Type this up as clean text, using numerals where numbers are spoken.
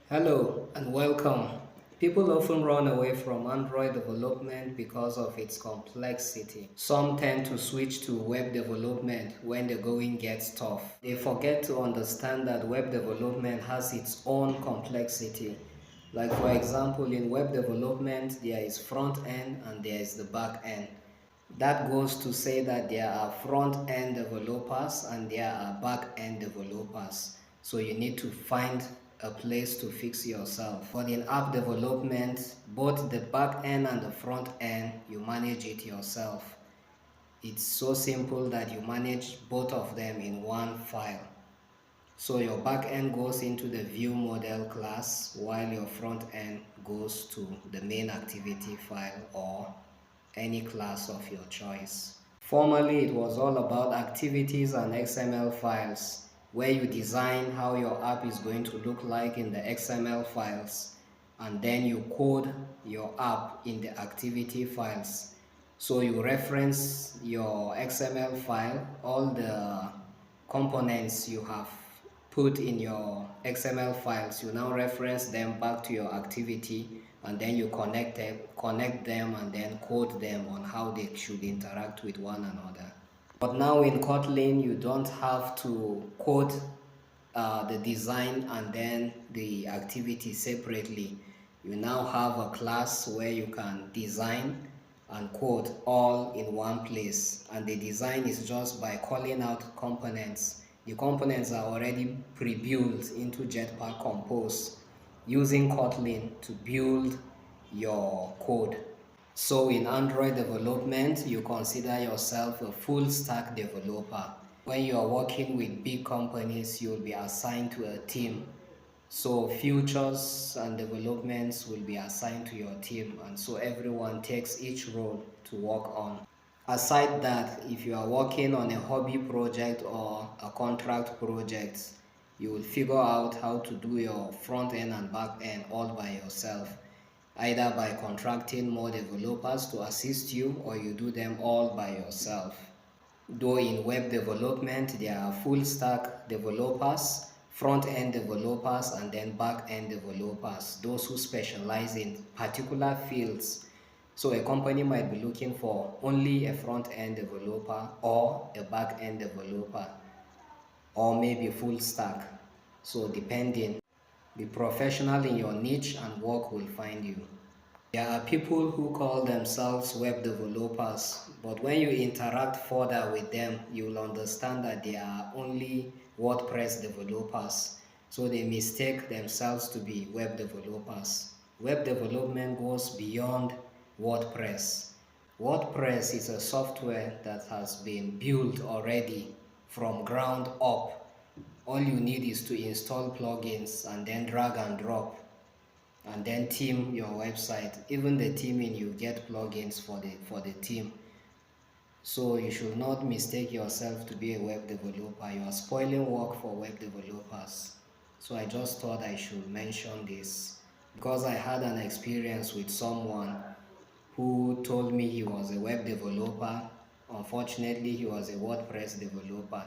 Hello and welcome. People often run away from Android development because of its complexity. Some tend to switch to web development when the going gets tough. They forget to understand that web development has its own complexity. Like for example, in web development, there is front end and there is the back end. That goes to say that there are front end developers and there are back end developers. So you need to find a place to fix yourself. But in app development, both the back end and the front end, you manage it yourself. It's so simple that you manage both of them in one file. So your back end goes into the view model class while your front end goes to the main activity file or any class of your choice. Formerly, it was all about activities and XML files where you design how your app is going to look like in the XML files and then you code your app in the activity files. So you reference your XML file, all the components you have put in your XML files, you now reference them back to your activity and then you connect them and then code them on how they should interact with one another. But now in Kotlin, you don't have to code the design and then the activity separately. You now have a class where you can design and code all in one place, and the design is just by calling out components. The components are already pre-built into Jetpack Compose using Kotlin to build your code. So in Android development, you consider yourself a full stack developer. When you are working with big companies, you'll be assigned to a team. So features and developments will be assigned to your team, and so everyone takes each role to work on. Aside that, if you are working on a hobby project or a contract project, you will figure out how to do your front end and back end all by yourself, either by contracting more developers to assist you or you do them all by yourself. Though in web development, there are full stack developers, front end developers, and then back end developers, those who specialize in particular fields. So a company might be looking for only a front end developer or a back end developer or maybe full stack. So depending, be professional in your niche and work will find you. There are people who call themselves web developers, but when you interact further with them, you'll understand that they are only WordPress developers. So they mistake themselves to be web developers. Web development goes beyond WordPress. WordPress is a software that has been built already from ground up. All you need is to install plugins and then drag and drop and then theme your website. Even the theming, you get plugins for the theme. So you should not mistake yourself to be a web developer. You are spoiling work for web developers. So I just thought I should mention this because I had an experience with someone who told me he was a web developer. Unfortunately, he was a WordPress developer.